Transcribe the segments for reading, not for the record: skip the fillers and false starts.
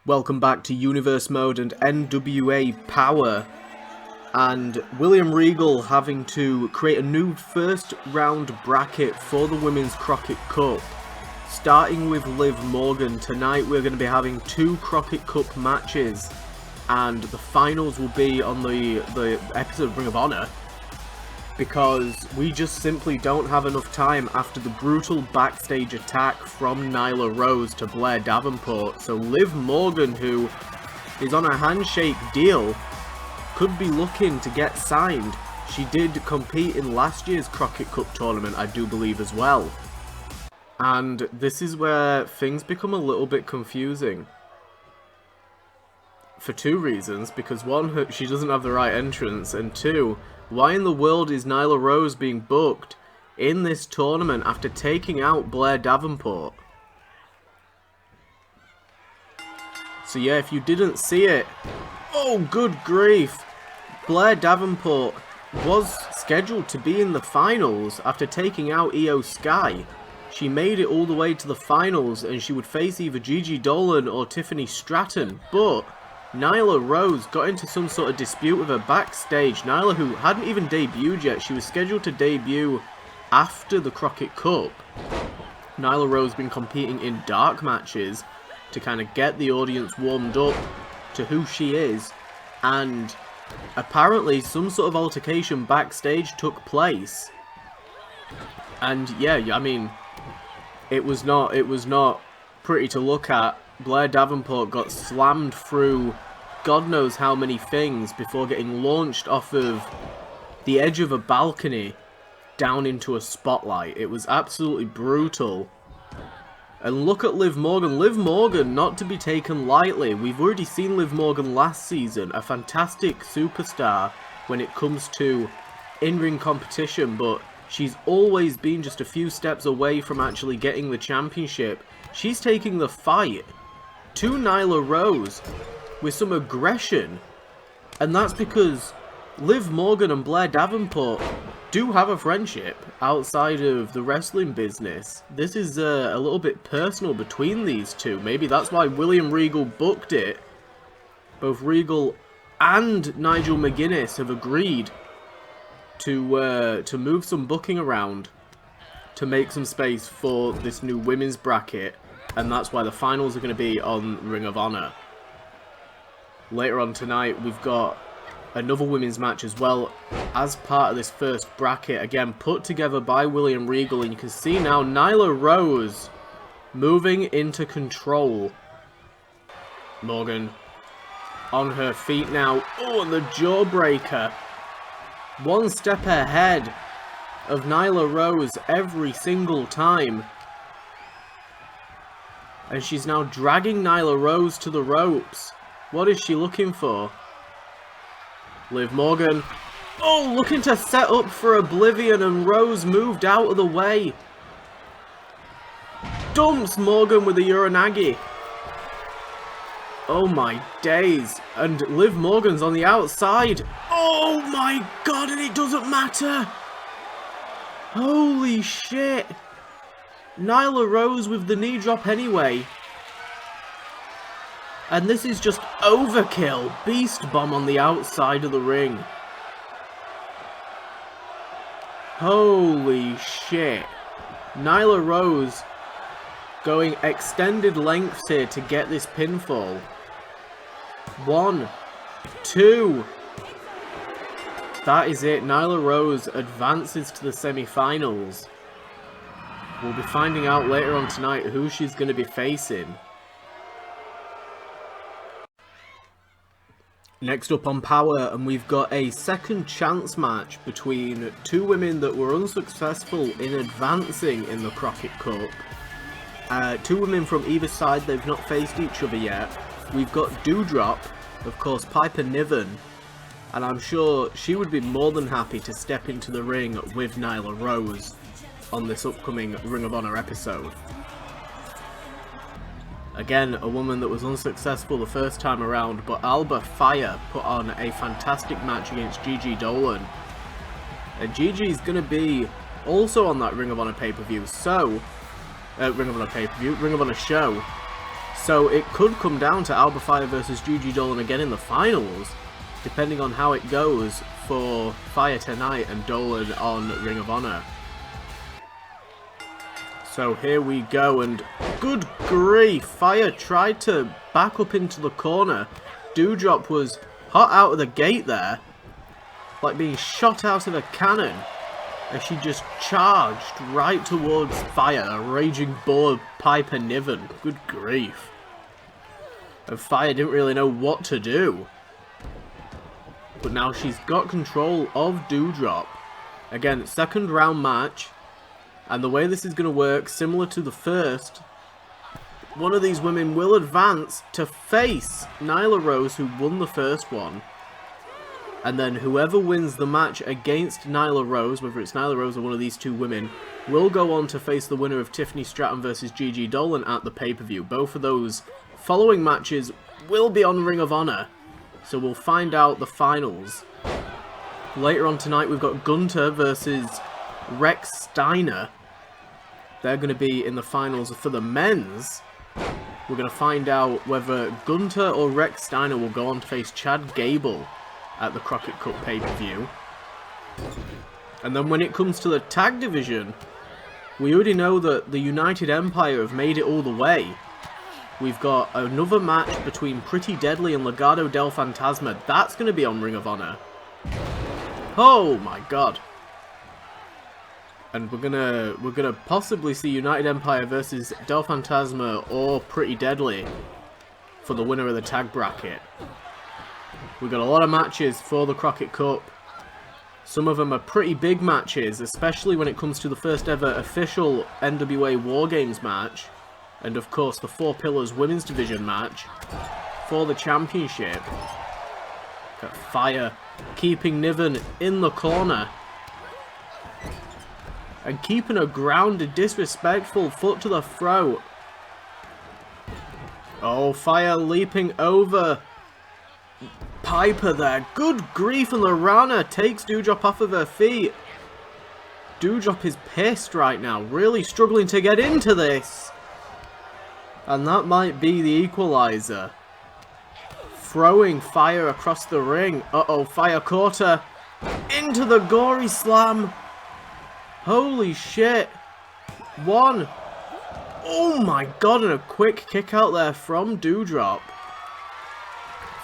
Welcome back to Universe Mode and NWA Powerrr, and William Regal having to create a new first round bracket for the Women's Crockett Cup. Starting with Liv Morgan, tonight we're going to be having 2 Crockett Cup matches, and the finals will be on the episode of Ring of Honor, because we just simply don't have enough time after the brutal backstage attack from Nyla Rose to Blair Davenport. So Liv Morgan, who is on a handshake deal, could be looking to get signed. She did compete in last year's Crockett Cup tournament, I do believe, as well. And this is where things become a little bit confusing. For 2 reasons. Because 1, she doesn't have the right entrance, and 2, why in the world is Nyla Rose being booked in this tournament after taking out Blair Davenport? So yeah, if you didn't see it, oh good grief, Blair Davenport was scheduled to be in the finals after taking out Io Sky. She made it all the way to the finals and she would face either Gigi Dolan or Tiffany Stratton, but Nyla Rose got into some sort of dispute with her backstage. Nyla, who hadn't even debuted yet, she was scheduled to debut after the Crockett Cup. Nyla Rose been competing in dark matches to kind of get the audience warmed up to who she is, and apparently some sort of altercation backstage took place. And yeah, I mean, it was not pretty to look at. Blair Davenport got slammed through God knows how many things before getting launched off of the edge of a balcony down into a spotlight. It was absolutely brutal. And look at Liv Morgan. Liv Morgan, not to be taken lightly. We've already seen Liv Morgan last season, a fantastic superstar when it comes to in-ring competition, but she's always been just a few steps away from actually getting the championship. She's taking the fight to Nyla Rose with some aggression, and that's because Liv Morgan and Blair Davenport do have a friendship outside of the wrestling business. This is a little bit personal between these two. Maybe that's why William Regal booked it. Both Regal and Nigel McGuinness have agreed to move some booking around to make some space for this new women's bracket. And that's why the finals are going to be on Ring of Honor. Later on tonight, we've got another women's match as well as part of this first bracket. Again, put together by William Regal. And you can see now Nyla Rose moving into control. Morgan on her feet now. Oh, and the jawbreaker. One step ahead of Nyla Rose every single time. And she's now dragging Nyla Rose to the ropes. What is she looking for? Liv Morgan. Oh, looking to set up for Oblivion, and Rose moved out of the way. Dumps Morgan with a Uranagi. Oh my days. And Liv Morgan's on the outside. Oh my god, and it doesn't matter. Holy shit. Nyla Rose with the knee drop anyway. And this is just overkill. Beast bomb on the outside of the ring. Holy shit. Nyla Rose going extended lengths here to get this pinfall. 1, 2. That is it. Nyla Rose advances to the semi-finals. We'll be finding out later on tonight who she's going to be facing. Next up on Powerrr, and we've got a second chance match between 2 women that were unsuccessful in advancing in the Crockett Cup. 2 women from either side, they've not faced each other yet. We've got DOUDROP, of course, Piper Niven, and I'm sure she would be more than happy to step into the ring with Nyla Rose on this upcoming Ring of Honor episode. Again, a woman that was unsuccessful the first time around, but Alba Fire put on a fantastic match against Gigi Dolan. And Gigi's going to be also on that Ring of Honor pay-per-view, so... Ring of Honor pay-per-view, Ring of Honor show. So it could come down to Alba Fire versus Gigi Dolan again in the finals, depending on how it goes for Fire tonight and Dolan on Ring of Honor. So here we go, and good grief, Fire tried to back up into the corner. DOUDROP was hot out of the gate there, like being shot out of a cannon, as she just charged right towards Fire, a raging bull of Piper Niven. Good grief. And Fire didn't really know what to do. But now she's got control of DOUDROP. Again, second round match. And the way this is going to work, similar to the first, one of these women will advance to face Nyla Rose, who won the first one. And then whoever wins the match against Nyla Rose, whether it's Nyla Rose or one of these two women, will go on to face the winner of Tiffany Stratton versus Gigi Dolan at the pay-per-view. Both of those following matches will be on Ring of Honor. So we'll find out the finals. Later on tonight we've got Gunther versus Rex Steiner. They're going to be in the finals for the men's. We're going to find out whether Gunther or Rex Steiner will go on to face Chad Gable at the Crockett Cup pay-per-view. And then when it comes to the tag division, we already know that the United Empire have made it all the way. We've got another match between Pretty Deadly and Legado del Fantasma. That's going to be on Ring of Honor. Oh my god. And we're gonna possibly see United Empire versus Del Fantasma or Pretty Deadly for the winner of the tag bracket. We've got a lot of matches for the Crockett Cup. Some of them are pretty big matches, especially when it comes to the first ever official NWA War Games match. And of course the Four Pillars Women's Division match for the championship. Got Fire keeping Niven in the corner. And keeping a grounded, disrespectful foot to the throat. Oh, Fire leaping over Piper there. Good grief, and Lorana takes DOUDROP off of her feet. DOUDROP is pissed right now, really struggling to get into this. And that might be the equalizer. Throwing Fire across the ring. Uh-oh, Fire caught her into the gory slam. Holy shit. One. Oh my god, and a quick kick out there from DOUDROP.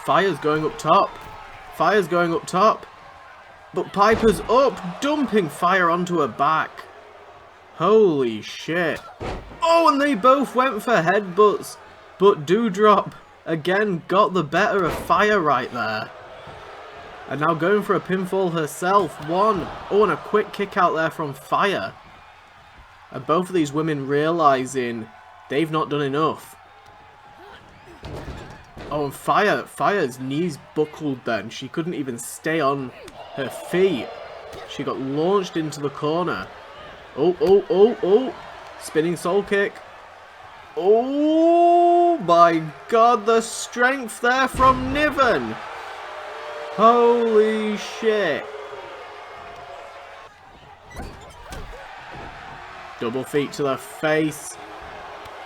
Fire's going up top. Fire's going up top. But Piper's up, dumping Fire onto her back. Holy shit. Oh, and they both went for headbutts. But DOUDROP, again, got the better of Fire right there. And now going for a pinfall herself. One. Oh, and a quick kick out there from Fire. And both of these women realizing they've not done enough. Oh, and Fire's knees buckled then. She couldn't even stay on her feet. She got launched into the corner. Oh, oh, oh, oh. Spinning soul kick. Oh my god, the strength there from Niven. Holy shit. Double feet to the face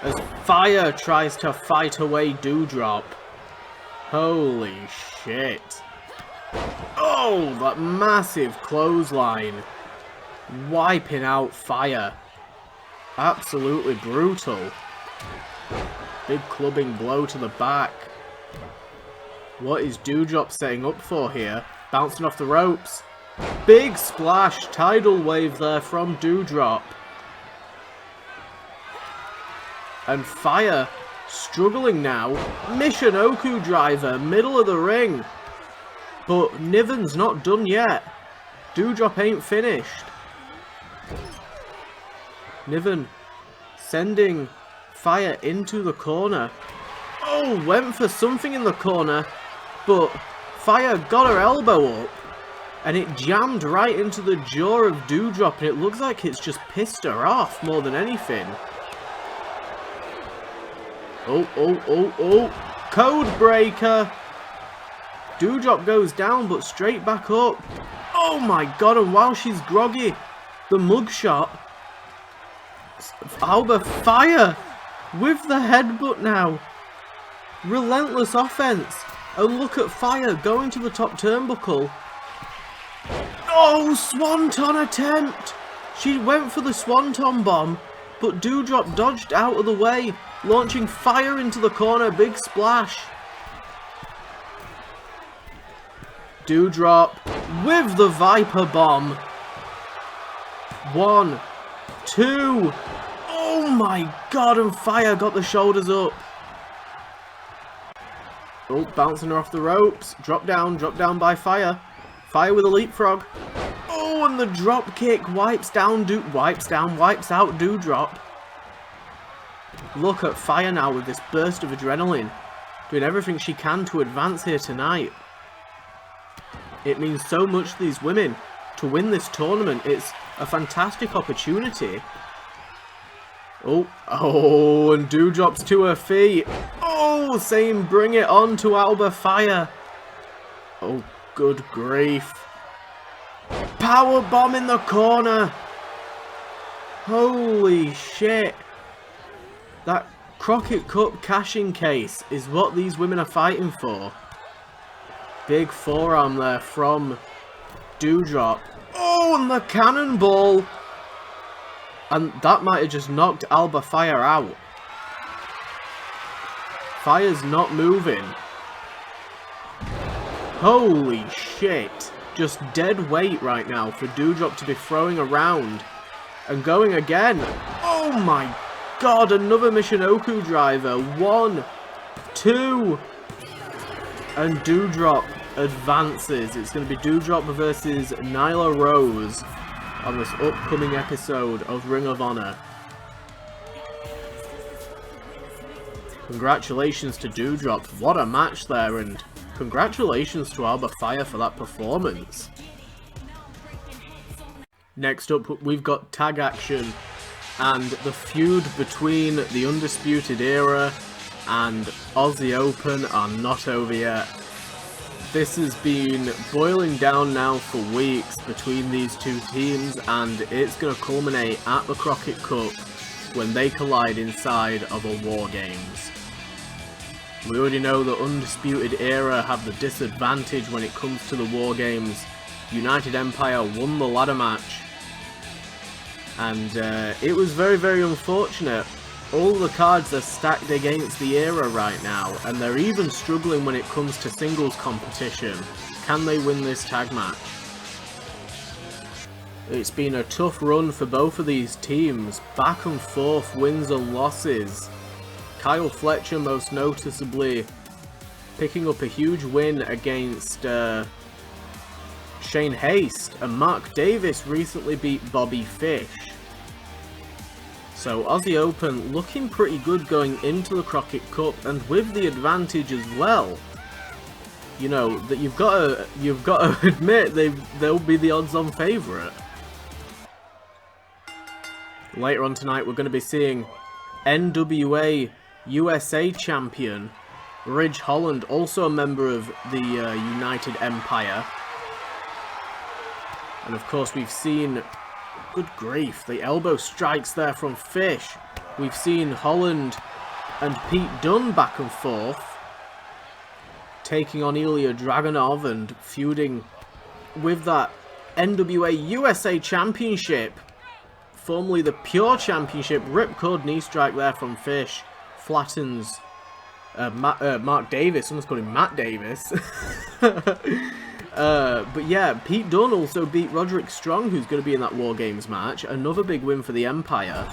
as Fire tries to fight away DOUDROP. Holy shit. Oh, that massive clothesline. Wiping out Fire. Absolutely brutal. Big clubbing blow to the back. What is DOUDROP setting up for here? Bouncing off the ropes. Big splash. Tidal wave there from DOUDROP. And Fire struggling now. Michinoku driver, middle of the ring. But Niven's not done yet. DOUDROP ain't finished. Niven sending Fire into the corner. Oh, went for something in the corner. But Fire got her elbow up. And it jammed right into the jaw of DOUDROP. And it looks like it's just pissed her off more than anything. Oh, oh, oh, oh. Code breaker. DOUDROP goes down, but straight back up. Oh my god, and while she's groggy, the mugshot. Alba Fire with the headbutt now. Relentless offense. And look at Fire going to the top turnbuckle. Oh, Swanton attempt. She went for the Swanton bomb, but DOUDROP dodged out of the way, launching Fire into the corner. Big splash. DOUDROP with the Viper bomb. 1, 2. Oh my god, and Fire got the shoulders up. Oh, bouncing her off the ropes. Drop down by Fire. Fire with a leapfrog. Oh, and the drop kick wipes out DOUDROP. Look at Fire now with this burst of adrenaline, doing everything she can to advance here tonight. It means so much to these women to win this tournament. It's a fantastic opportunity. Oh, and DOUDROP's to her feet. Oh, saying bring it on to Alba Fire. Oh, good grief. Power bomb in the corner. Holy shit. That Crockett Cup cashing case is what these women are fighting for. Big forearm there from DOUDROP. Oh, and the cannonball. And that might have just knocked Alba Fire out. Fire's not moving. Holy shit. Just dead weight right now for DOUDROP to be throwing around. And going again. Oh my god, another Michinoku driver. 1, 2. And DOUDROP advances. It's going to be DOUDROP versus Nyla Rose on this upcoming episode of Ring of Honor. Congratulations to DOUDROP. What a match there, and congratulations to Alba Fire for that performance. Next up, we've got tag action, and the feud between the Undisputed Era and Aussie Open are not over yet. This has been boiling down now for weeks between these two teams, and it's going to culminate at the Crockett Cup when they collide inside of a War Games. We already know the Undisputed Era have the disadvantage when it comes to the War Games. United Empire won the ladder match, and it was very, very unfortunate. All the cards are stacked against the Era right now, and they're even struggling when it comes to singles competition. Can they win this tag match? It's been a tough run for both of these teams, back and forth wins and losses. Kyle Fletcher most noticeably picking up a huge win against Shane Haste, and Mark Davis recently beat Bobby Fish. So Aussie Open looking pretty good going into the Crockett Cup, and with the advantage as well. You know that you've got to admit they'll be the odds-on favourite. Later on tonight, we're going to be seeing NWA USA champion Ridge Holland, also a member of the United Empire. And of course, we've seen, good grief, the elbow strikes there from Fish. We've seen Holland and Pete Dunne back and forth, taking on Ilya Dragunov and feuding with that NWA USA Championship, formerly the Pure Championship. Ripcord knee strike there from Fish, flattens Mark Davis. Someone's called him Matt Davis. But yeah, Pete Dunne also beat Roderick Strong, who's going to be in that War Games match. Another big win for the Empire.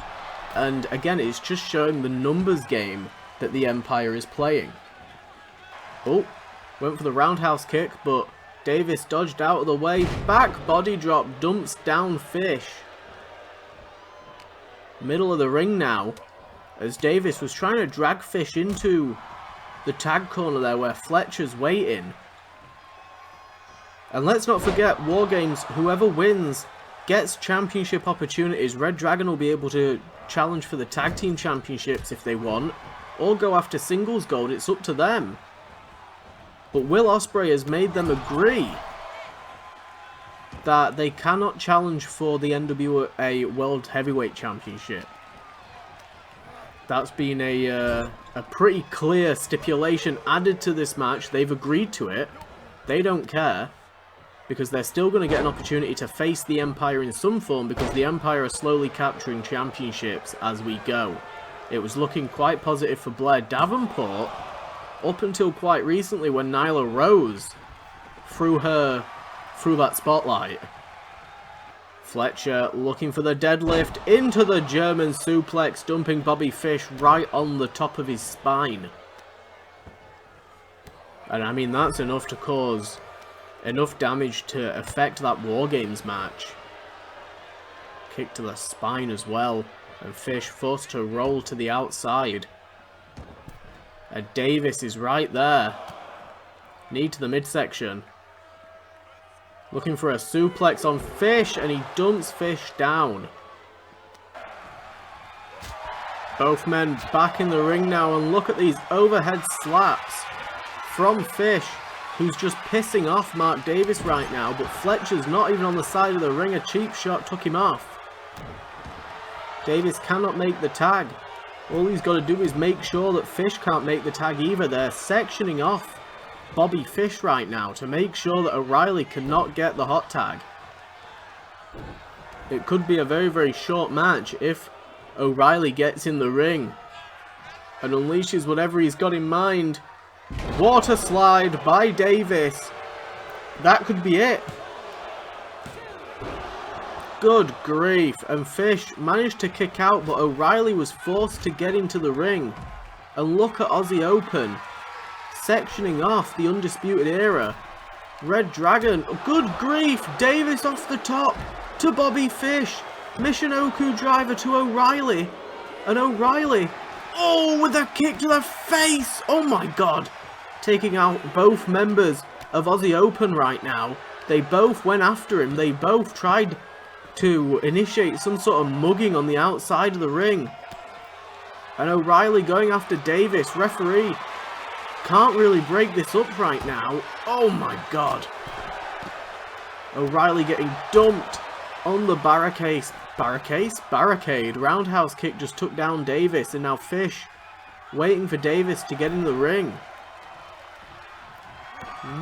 And again, it's just showing the numbers game that the Empire is playing. Oh, went for the roundhouse kick, but Davis dodged out of the way. Back body drop, dumps down Fish. Middle of the ring now, as Davis was trying to drag Fish into the tag corner there where Fletcher's waiting. And let's not forget, War Games, whoever wins gets championship opportunities. Red Dragon will be able to challenge for the tag team championships if they want, or go after singles gold. It's up to them. But Will Ospreay has made them agree that they cannot challenge for the NWA World Heavyweight Championship. That's been a a pretty clear stipulation added to this match. They've agreed to it. They don't care, because they're still going to get an opportunity to face the Empire in some form, because the Empire are slowly capturing championships as we go. It was looking quite positive for Blair Davenport up until quite recently when Nyla rose through that spotlight. Fletcher looking for the deadlift into the German suplex, dumping Bobby Fish right on the top of his spine. And I mean, that's enough to cause enough damage to affect that War Games match. Kick to the spine as well, and Fish forced to roll to the outside. And Davis is right there. Knee to the midsection. Looking for a suplex on Fish, and he dumps Fish down. Both men back in the ring now, and look at these overhead slaps from Fish, who's just pissing off Mark Davis right now, but Fletcher's not even on the side of the ring. A cheap shot took him off. Davis cannot make the tag. All he's got to do is make sure that Fish can't make the tag either. They're sectioning off Bobby Fish right now to make sure that O'Reilly cannot get the hot tag. It could be a very, very short match if O'Reilly gets in the ring and unleashes whatever he's got in mind. Water slide by Davis. That could be it. Good grief. And Fish managed to kick out, but O'Reilly was forced to get into the ring. And look at Aussie Open sectioning off the Undisputed Era. Red Dragon. Good grief. Davis off the top to Bobby Fish. Michinoku driver to O'Reilly. And O'Reilly, oh, with a kick to the face. Oh my god. Taking out both members of Aussie Open right now. They both went after him. They both tried to initiate some sort of mugging on the outside of the ring. And O'Reilly going after Davis. Referee can't really break this up right now. Oh my god. O'Reilly getting dumped on the barricade. Roundhouse kick just took down Davis, and now Fish waiting for Davis to get in the ring.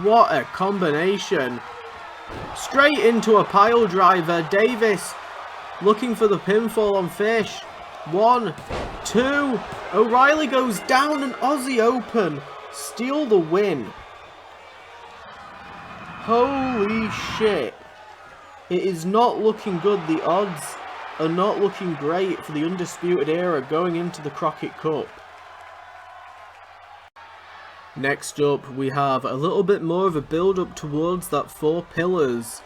What a combination. Straight into a pile driver. Davis looking for the pinfall on Fish. 1, 2. O'Reilly goes down, and Aussie Open steal the win. Holy shit. It is not looking good. The odds are not looking great for the Undisputed Era going into the Crockett Cup. Next up, we have a little bit more of a build-up towards that 4 pillars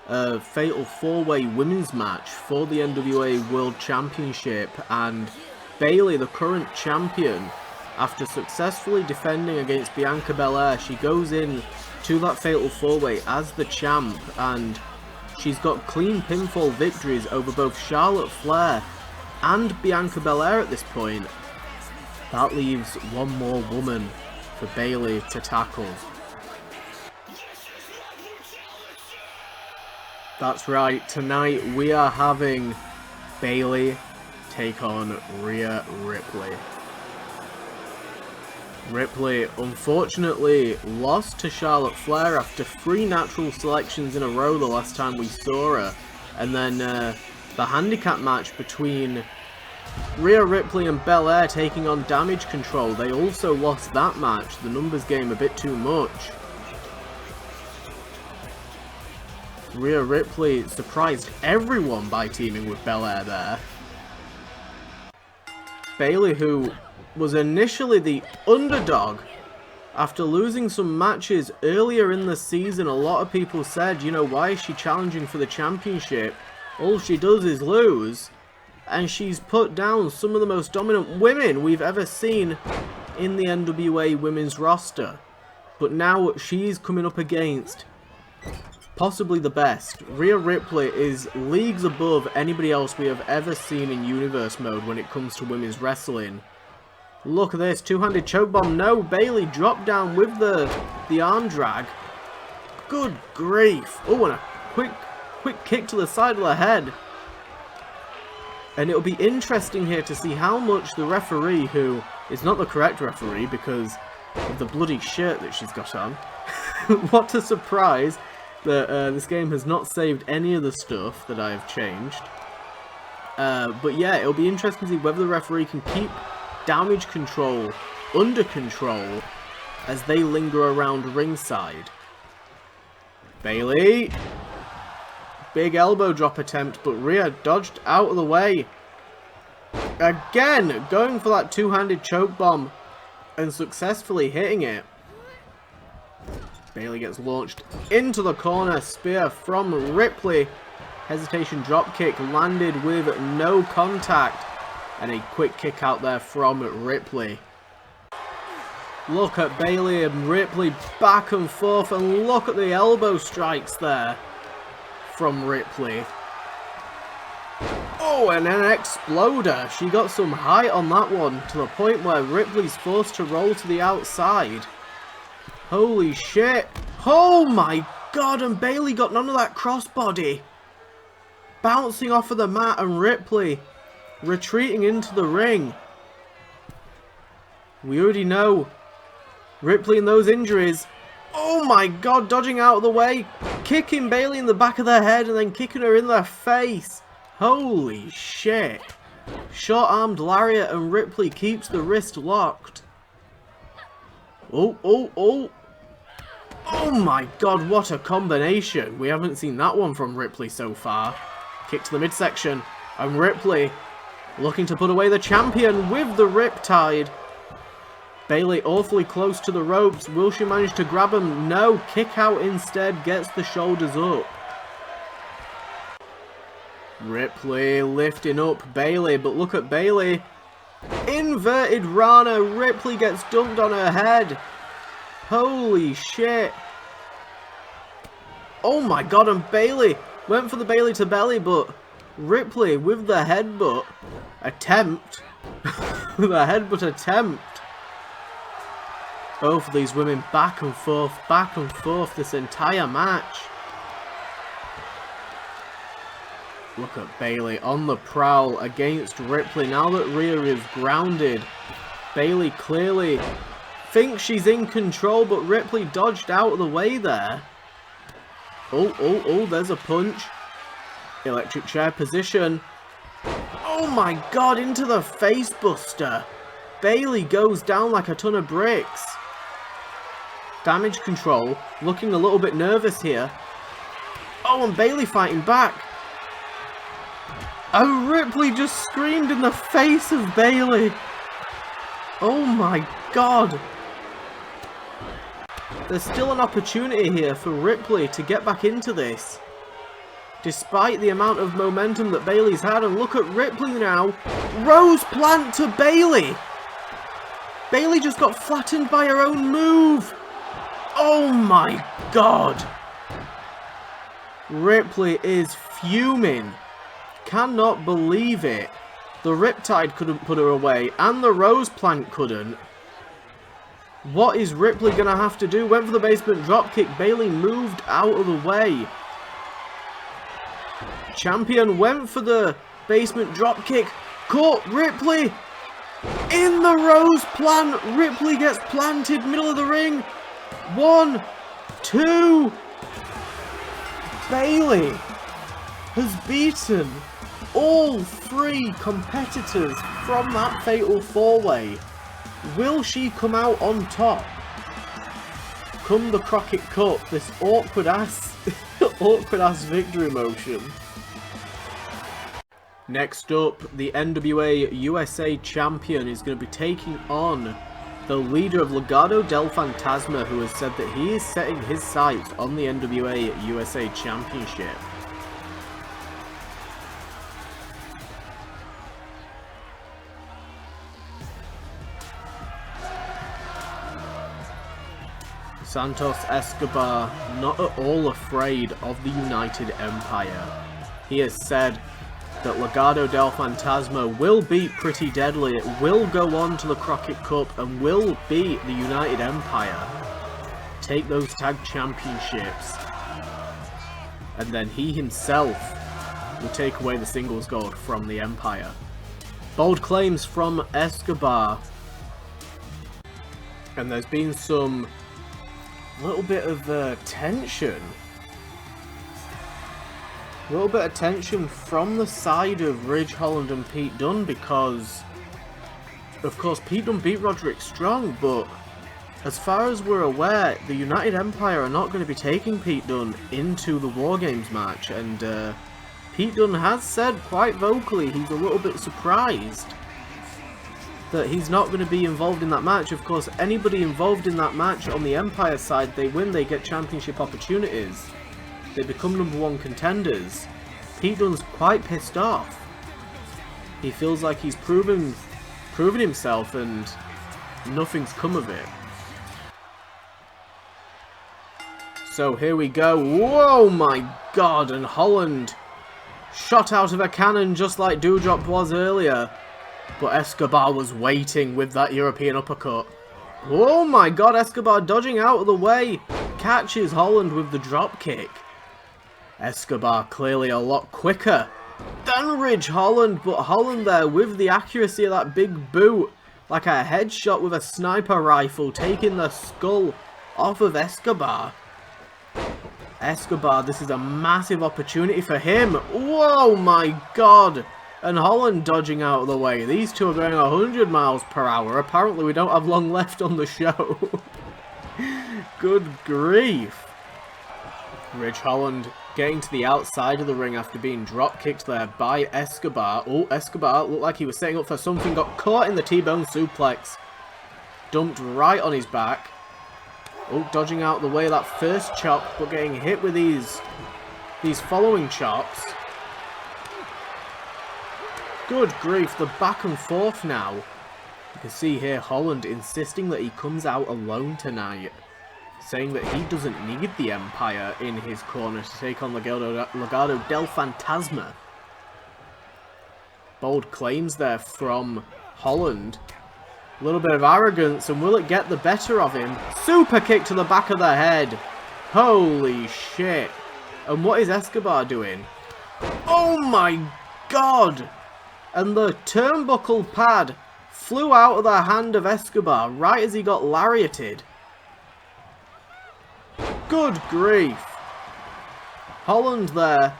Fatal 4-Way women's match for the NWA World Championship, and Bayley, the current champion, after successfully defending against Bianca Belair, she goes in to that Fatal 4-Way as the champ, and she's got clean pinfall victories over both Charlotte Flair and Bianca Belair at this point. That leaves one more woman for Bayley to tackle. That's right, tonight we are having Bayley take on Rhea Ripley. Ripley unfortunately lost to Charlotte Flair after 3 natural selections in a row the last time we saw her. And then the handicap match between Rhea Ripley and Belair taking on Damage Control, they also lost that match. The numbers game a bit too much. Rhea Ripley surprised everyone by teaming with Belair there. Bayley, who was initially the underdog after losing some matches earlier in the season, a lot of people said, you know, why is she challenging for the championship? All she does is lose. And she's put down some of the most dominant women we've ever seen in the NWA women's roster. But now she's coming up against possibly the best. Rhea Ripley is leagues above anybody else we have ever seen in universe mode when it comes to women's wrestling. Look at this, 2-handed chokebomb. No, Bayley dropped down with the arm drag. Good grief. Oh, and a quick kick to the side of the head. And it'll be interesting here to see how much the referee, who is not the correct referee because of the bloody shirt that she's got on. What a surprise that this game has not saved any of the stuff that I have changed. But yeah, it'll be interesting to see whether the referee can keep damage control under control as they linger around ringside. Bayley. Big elbow drop attempt, but Rhea dodged out of the way. Again, going for that two-handed choke bomb and successfully hitting it. Bayley gets launched into the corner. Spear from Ripley. Hesitation drop kick landed with no contact. And a quick kick out there from Ripley. Look at Bayley and Ripley back and forth, and look at the elbow strikes there from Ripley. Oh, and an exploder. She got some height on that one to the point where Ripley's forced to roll to the outside. Holy shit. Oh my god, and Bayley got none of that crossbody. Bouncing off of the mat, and Ripley retreating into the ring. We already know Ripley and those injuries. Oh my god, dodging out of the way, kicking Bayley in the back of the head and then kicking her in the face. Holy shit. Short-armed lariat, and Ripley keeps the wrist locked. Oh, oh, oh. Oh my god, what a combination. We haven't seen that one from Ripley so far. Kick to the midsection, and Ripley looking to put away the champion with the Riptide. Bayley awfully close to the ropes. Will she manage to grab him? No. Kick out instead. Gets the shoulders up. Ripley lifting up Bayley. But look at Bayley. Inverted Rana. Ripley gets dumped on her head. Holy shit. Oh my god. And Bayley went for the Bayley to belly. But Ripley with the headbutt attempt. The headbutt attempt. Both of these women back and forth this entire match. Look at Bayley on the prowl against Ripley. Now that Rhea is grounded, Bayley clearly thinks she's in control, but Ripley dodged out of the way there. Oh, oh, oh, there's a punch. Electric chair position. Oh my god, into the face buster. Bayley goes down like a ton of bricks. Damage control, looking a little bit nervous here. Oh, and Bayley fighting back. And Ripley just screamed in the face of Bayley. Oh my god. There's still an opportunity here for Ripley to get back into this, despite the amount of momentum that Bayley's had. And look at Ripley now. Rose plant to Bayley. Bayley just got flattened by her own move. Oh my god. Ripley is fuming. Cannot believe it. The Riptide couldn't put her away, and the Rose Plant couldn't. What is Ripley going to have to do? Went for the basement dropkick. Bayley moved out of the way. Champion went for the basement dropkick. Caught Ripley in the Rose Plant. Ripley gets planted middle of the ring. 1, 2. Bayley has beaten all 3 competitors from that fatal 4-way. Will she come out on top? Come the Crockett Cup, this awkward ass victory motion. Next up, the NWA USA Champion is going to be taking on the leader of Legado del Fantasma, who has said that he is setting his sights on the NWA USA Championship. Santos Escobar not at all afraid of the United Empire. He has said that Legado del Fantasma will beat Pretty Deadly, it will go on to the Crockett Cup and will beat the United Empire, take those tag championships, and then he himself will take away the singles gold from the Empire. Bold claims from Escobar. And there's been some little bit of tension. A little bit of tension from the side of Ridge Holland and Pete Dunne, because of course Pete Dunne beat Roderick Strong, but as far as we're aware, the United Empire are not going to be taking Pete Dunne into the War Games match, and Pete Dunne has said quite vocally he's a little bit surprised that he's not going to be involved in that match. Of course, anybody involved in that match on the Empire side, they win, they get championship opportunities. They become #1 contenders. Pete Dunne's quite pissed off. He feels like he's proven himself and nothing's come of it. So here we go. Whoa, my god, and Holland shot out of a cannon just like DOUDROP was earlier. But ESCOBAR was waiting with that European uppercut. Oh my god, ESCOBAR dodging out of the way. Catches Holland with the drop kick. ESCOBAR clearly a lot quicker than Ridge Holland, but Holland there with the accuracy of that big boot. Like a headshot with a sniper rifle, taking the skull off of ESCOBAR. ESCOBAR, this is a massive opportunity for him. Whoa my god. And Holland dodging out of the way. These two are going 100 miles per hour. Apparently we don't have long left on the show. Good grief. Ridge Holland getting to the outside of the ring after being drop kicked there by ESCOBAR. Oh, ESCOBAR looked like he was setting up for something. Got caught in the T-bone suplex. Dumped right on his back. Oh, dodging out of the way of that first chop, but getting hit with these following chops. Good grief, the back and forth now. You can see here Holland insisting that he comes out alone tonight. Saying that he doesn't need the Empire in his corner to take on Legado del Fantasma. Bold claims there from Holland. A little bit of arrogance, and will it get the better of him? Super kick to the back of the head. Holy shit. And what is ESCOBAR doing? Oh my god! And the turnbuckle pad flew out of the hand of ESCOBAR right as he got lariated. Good grief. Holland there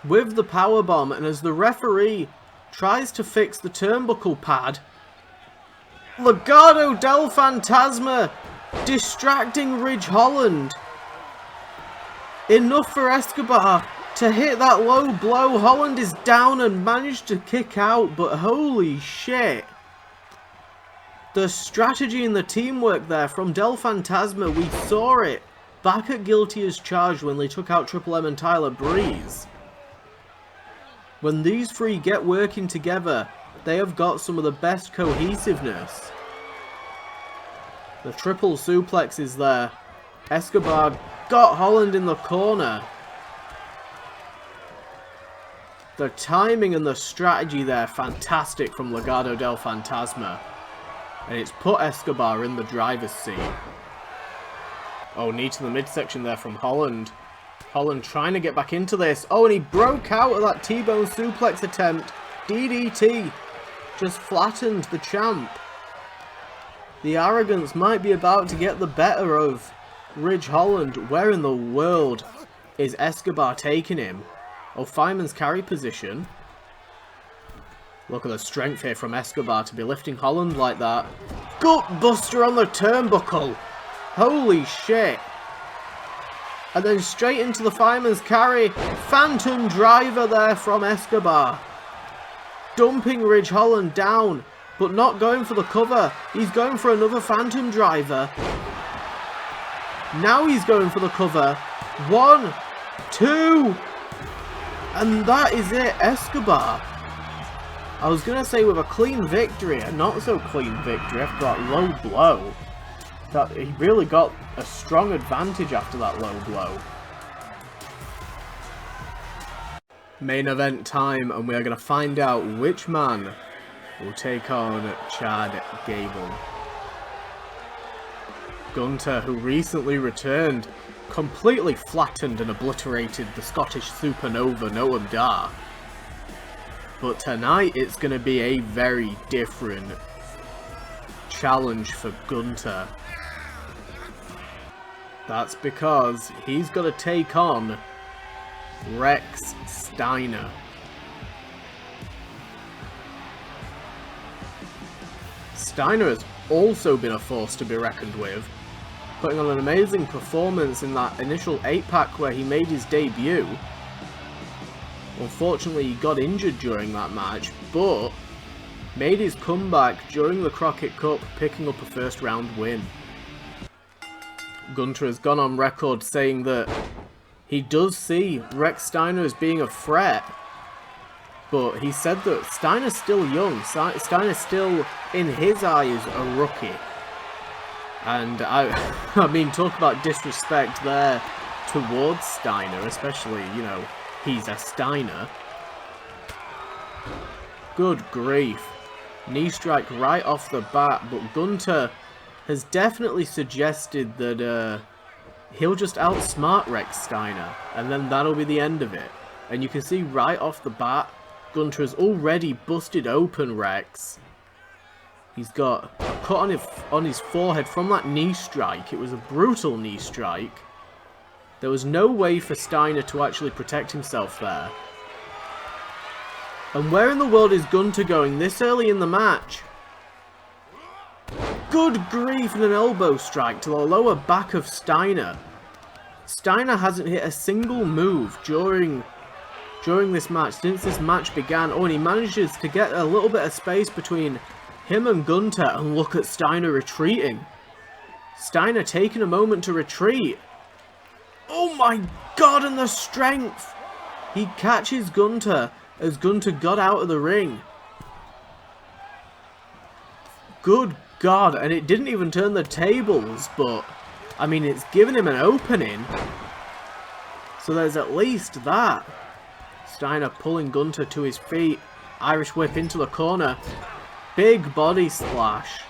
with the powerbomb, and as the referee tries to fix the turnbuckle pad, Legado del Fantasma distracting Ridge Holland. Enough for ESCOBAR to hit that low blow. Holland is down and managed to kick out, but holy shit. The strategy and the teamwork there from Del Fantasma, we saw it back at Guilty as Charged when they took out Triple M and Tyler Breeze. When these three get working together, they have got some of the best cohesiveness. The triple suplex is there. ESCOBAR got Holland in the corner. The timing and the strategy there, fantastic from Legado del Fantasma. And it's put ESCOBAR in the driver's seat. Oh, knee to the midsection there from Holland. Holland trying to get back into this. Oh, and he broke out of that T-bone suplex attempt. DDT just flattened the champ. The arrogance might be about to get the better of Ridge Holland. Where in the world is ESCOBAR taking him? Oh, fireman's carry position. Look at the strength here from ESCOBAR to be lifting Holland like that. Gut buster on the turnbuckle. Holy shit. And then straight into the fireman's carry. Phantom driver there from ESCOBAR. Dumping Ridge Holland down, but not going for the cover. He's going for another phantom driver. Now he's going for the cover. 1, 2. And that is it, ESCOBAR. I was going to say with a clean victory, a not so clean victory after that low blow. That he really got a strong advantage after that low blow. Main event time, and we are going to find out which man will take on Chad Gable. Gunther, who recently returned, completely flattened and obliterated the Scottish supernova Noam Dar. But tonight it's going to be a very different challenge for Gunther. That's because he's got to take on Rex Steiner. Steiner has also been a force to be reckoned with, putting on an amazing performance in that initial 8-pack where he made his debut. Unfortunately, he got injured during that match, but made his comeback during the Crockett Cup, picking up a first round win. Gunther has gone on record saying that he does see Rex Steiner as being a threat, but he said that Steiner's still young. Steiner's still, in his eyes, a rookie. And I mean, talk about disrespect there towards Steiner, especially, you know, he's a Steiner. Good grief. Knee strike right off the bat, but Gunther has definitely suggested that he'll just outsmart Rex Steiner, and then that'll be the end of it. And you can see right off the bat, Gunther has already busted open Rex. He's got a cut on his forehead from that knee strike. It was a brutal knee strike. There was no way for Steiner to actually protect himself there. And where in the world is Gunther going this early in the match? Good grief, and an elbow strike to the lower back of Steiner. Steiner hasn't hit a single move during this match, since this match began. Oh, and he manages to get a little bit of space between him and Gunther, and look at Steiner retreating. Steiner taking a moment to retreat. Oh my god, and the strength! He catches Gunther as Gunther got out of the ring. Good god, and it didn't even turn the tables, but I mean, it's given him an opening. So there's at least that. Steiner pulling Gunther to his feet. Irish whip into the corner. Big body splash.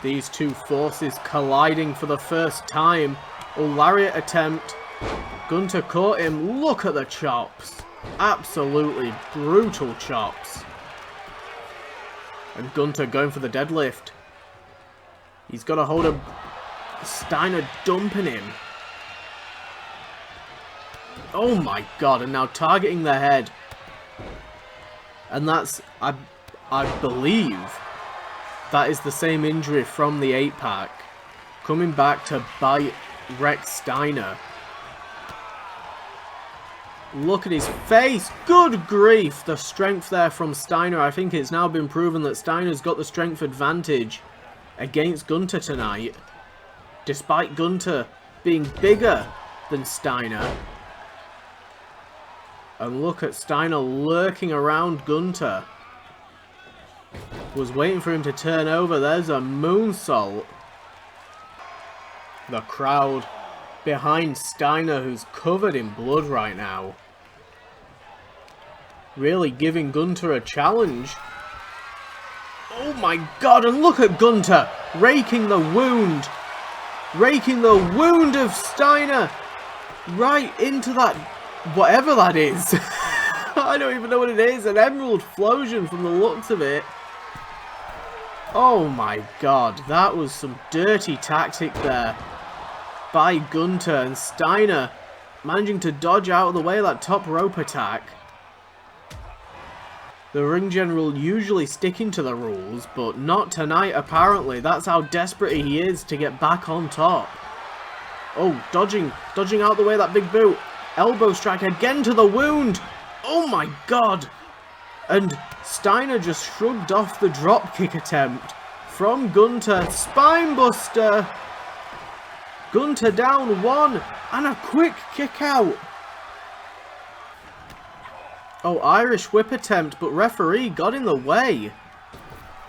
These two forces colliding for the first time. A lariat attempt. Gunther caught him. Look at the chops. Absolutely brutal chops. And Gunther going for the deadlift. He's got a hold of Steiner, dumping him. Oh my god, and now targeting the head. And that's, I believe, that is the same injury from the 8-pack. Coming back to bite Rex Steiner. Look at his face. Good grief. The strength there from Steiner. I think it's now been proven that Steiner's got the strength advantage against Gunther tonight. Despite Gunther being bigger than Steiner. And look at Steiner lurking around Gunther. Was waiting for him to turn over. There's a moonsault. The crowd behind Steiner, who's covered in blood right now. Really giving Gunther a challenge. Oh my god, and look at Gunther raking the wound. Raking the wound of Steiner. Right into that, whatever that is. I don't even know what it is. An emerald flosion from the looks of it. Oh my god, that was some dirty tactic there by Gunther, and Steiner managing to dodge out of the way of that top rope attack. The ring general usually sticking to the rules, but not tonight apparently. That's how desperate he is to get back on top. Oh, dodging out the way of that big boot. Elbow strike again to the wound. Oh my god. And Steiner just shrugged off the dropkick attempt from Gunther. Spinebuster. Gunther down one, and a quick kick out. Oh, Irish whip attempt, but referee got in the way.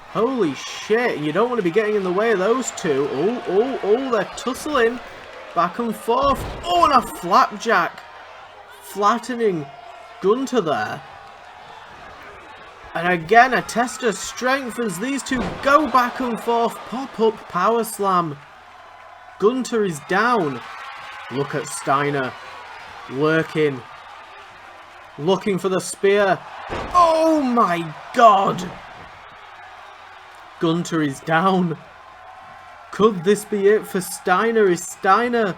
Holy shit, you don't want to be getting in the way of those two. Oh, they're tussling back and forth. Oh, and a flapjack. Flattening Gunther there. And again, a test of strength as these two go back and forth. Pop-up power slam. Gunther is down. Look at Steiner lurking. Looking for the spear. Oh my god. Gunther is down. Could this be it for Steiner? Is Steiner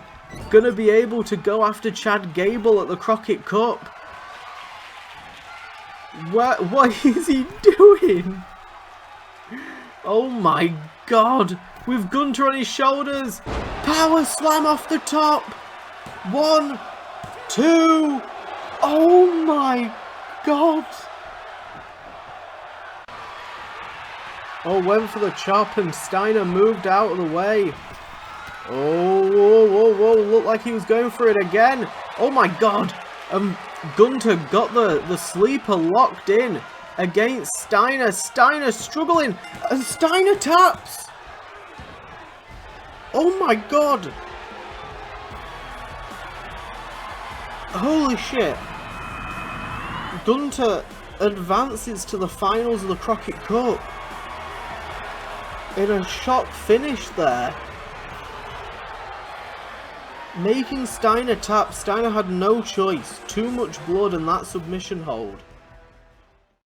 gonna be able to go after Chad Gable at the Crockett Cup? What is he doing? Oh my god. With Gunther on his shoulders. Power slam off the top. 1, 2. Oh my god. Oh, went for the chop and Steiner moved out of the way. Oh, whoa, whoa, whoa. Looked like he was going for it again. Oh my god. Gunther got the sleeper locked in against Steiner. Steiner struggling. And Steiner taps. Oh my god. Holy shit. Gunther advances to the finals of the Crockett Cup. In a shock finish there. Making Steiner tap. Steiner had no choice. Too much blood in that submission hold.